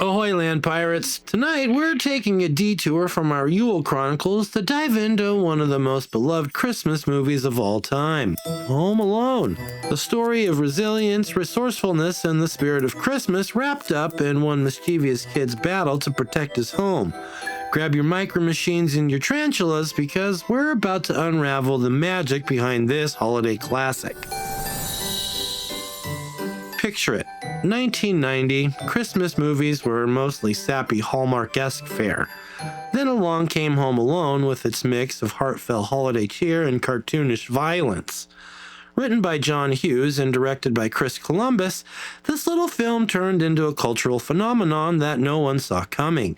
Ahoy, land pirates! Tonight we're taking a detour from our Yule Chronicles to dive into one of the most beloved Christmas movies of all time, Home Alone. The story of resilience, resourcefulness, and the spirit of Christmas wrapped up in one mischievous kid's battle to protect his home. Grab your micro machines and your tarantulas because we're about to unravel the magic behind this holiday classic. Picture it. 1990, Christmas movies were mostly sappy Hallmark-esque fare. Then along came Home Alone with its mix of heartfelt holiday cheer and cartoonish violence. Written by John Hughes and directed by Chris Columbus, this little film turned into a cultural phenomenon that no one saw coming.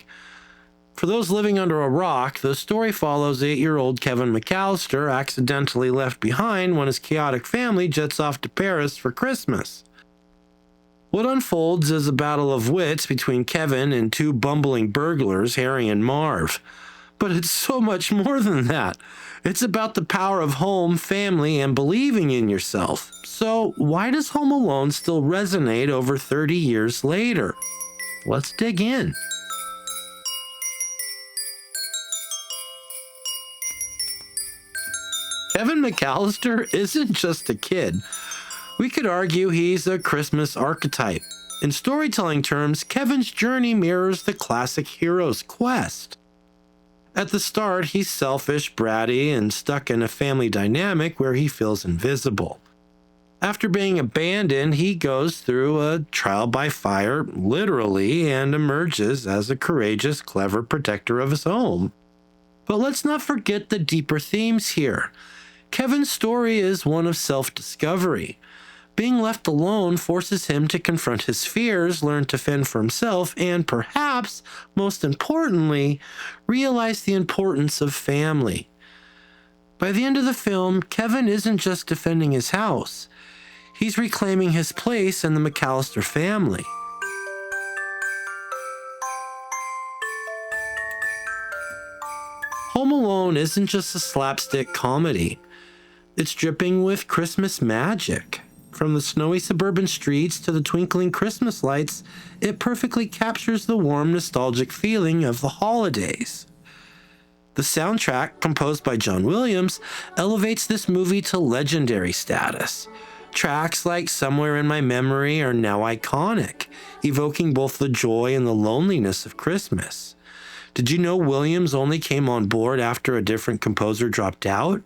For those living under a rock, the story follows 8-year-old Kevin McAllister accidentally left behind when his chaotic family jets off to Paris for Christmas. What unfolds is a battle of wits between Kevin and two bumbling burglars, Harry and Marv. But it's so much more than that. It's about the power of home, family, and believing in yourself. So why does Home Alone still resonate over 30 years later? Let's dig in. Kevin McAllister isn't just a kid. We could argue he's a Christmas archetype. In storytelling terms, Kevin's journey mirrors the classic hero's quest. At the start, he's selfish, bratty, and stuck in a family dynamic where he feels invisible. After being abandoned, he goes through a trial by fire, literally, and emerges as a courageous, clever protector of his home. But let's not forget the deeper themes here. Kevin's story is one of self-discovery. Being left alone forces him to confront his fears, learn to fend for himself, and perhaps, most importantly, realize the importance of family. By the end of the film, Kevin isn't just defending his house. He's reclaiming his place in the McAllister family. Home Alone isn't just a slapstick comedy. It's dripping with Christmas magic. From the snowy suburban streets to the twinkling Christmas lights, it perfectly captures the warm, nostalgic feeling of the holidays. The soundtrack, composed by John Williams, elevates this movie to legendary status. Tracks like Somewhere in My Memory are now iconic, evoking both the joy and the loneliness of Christmas. Did you know Williams only came on board after a different composer dropped out?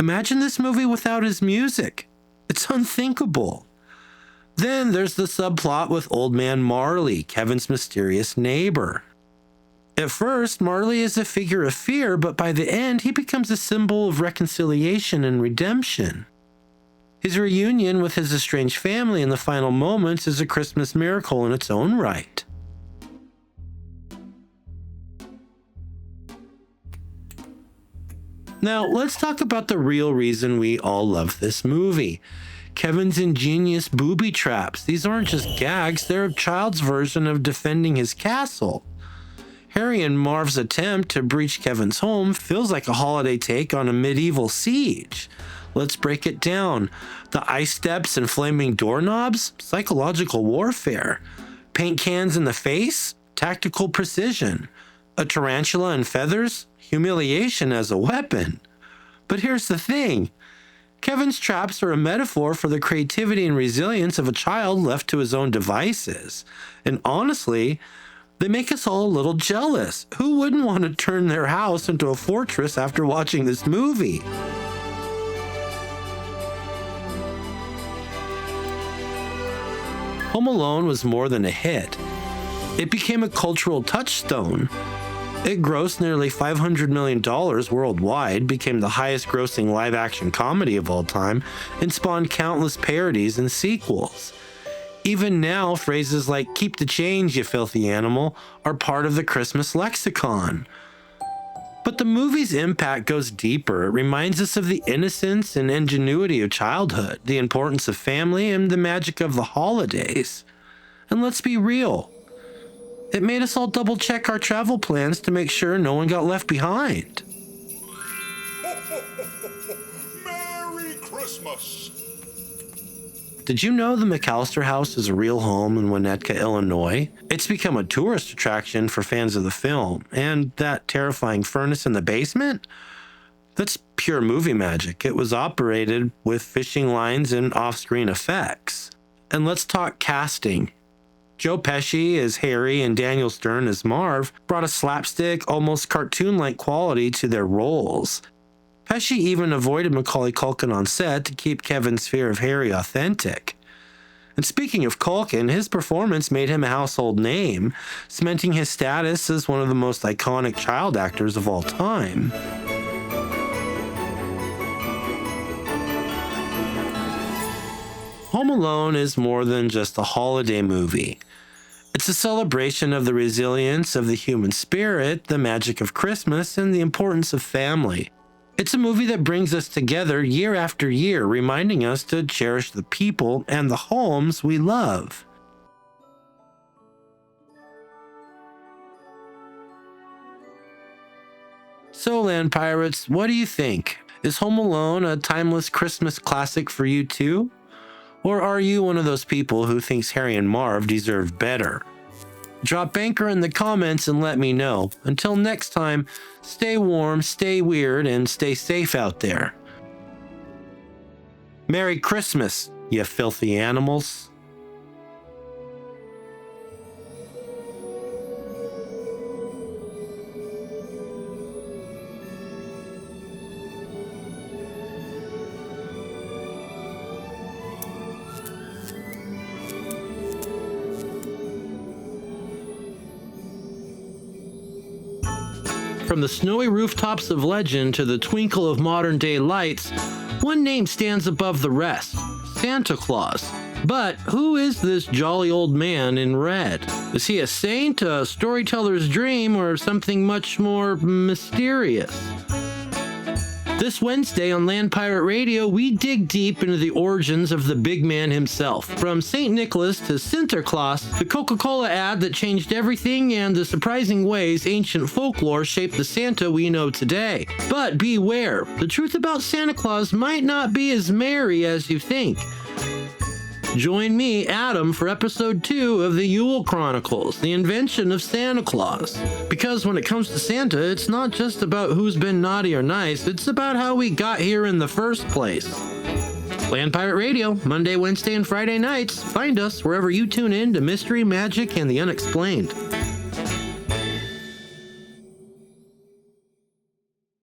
Imagine this movie without his music. It's unthinkable. Then there's the subplot with Old Man Marley, Kevin's mysterious neighbor. At first, Marley is a figure of fear, but by the end, he becomes a symbol of reconciliation and redemption. His reunion with his estranged family in the final moments is a Christmas miracle in its own right. Now, let's talk about the real reason we all love this movie. Kevin's ingenious booby traps. These aren't just gags, they're a child's version of defending his castle. Harry and Marv's attempt to breach Kevin's home feels like a holiday take on a medieval siege. Let's break it down. The ice steps and flaming doorknobs? Psychological warfare. Paint cans in the face? Tactical precision. A tarantula and feathers? Humiliation as a weapon. But here's the thing. Kevin's traps are a metaphor for the creativity and resilience of a child left to his own devices. And honestly, they make us all a little jealous. Who wouldn't want to turn their house into a fortress after watching this movie? Home Alone was more than a hit. It became a cultural touchstone. It grossed nearly $500 million worldwide, became the highest-grossing live-action comedy of all time, and spawned countless parodies and sequels. Even now, phrases like "keep the change, you filthy animal" are part of the Christmas lexicon. But the movie's impact goes deeper. It reminds us of the innocence and ingenuity of childhood, the importance of family, and the magic of the holidays. And let's be real. It made us all double-check our travel plans to make sure no one got left behind. Merry Christmas! Did you know the McAllister House is a real home in Winnetka, Illinois? It's become a tourist attraction for fans of the film. And that terrifying furnace in the basement? That's pure movie magic. It was operated with fishing lines and off-screen effects. And let's talk casting. Joe Pesci as Harry and Daniel Stern as Marv brought a slapstick, almost cartoon-like quality to their roles. Pesci even avoided Macaulay Culkin on set to keep Kevin's fear of Harry authentic. And speaking of Culkin, his performance made him a household name, cementing his status as one of the most iconic child actors of all time. Home Alone is more than just a holiday movie. It's a celebration of the resilience of the human spirit, the magic of Christmas, and the importance of family. It's a movie that brings us together year after year, reminding us to cherish the people and the homes we love. So, Land Pirates, what do you think? Is Home Alone a timeless Christmas classic for you too? Or are you one of those people who thinks Harry and Marv deserve better? Drop banker in the comments and let me know. Until next time, stay warm, stay weird, and stay safe out there. Merry Christmas, you filthy animals. From the snowy rooftops of legend to the twinkle of modern-day lights, one name stands above the rest: Santa Claus. But who is this jolly old man in red? Is he a saint, a storyteller's dream, or something much more mysterious? This Wednesday on Land Pirate Radio, we dig deep into the origins of the big man himself. From St. Nicholas to Sinterklaas, the Coca-Cola ad that changed everything, and the surprising ways ancient folklore shaped the Santa we know today. But beware, the truth about Santa Claus might not be as merry as you think. Join me, Adam, for episode 2 of the Yule Chronicles, the invention of Santa Claus. Because when it comes to Santa, it's not just about who's been naughty or nice, it's about how we got here in the first place. Land Pirate Radio, Monday, Wednesday, and Friday nights. Find us wherever you tune in to mystery, magic, and the unexplained.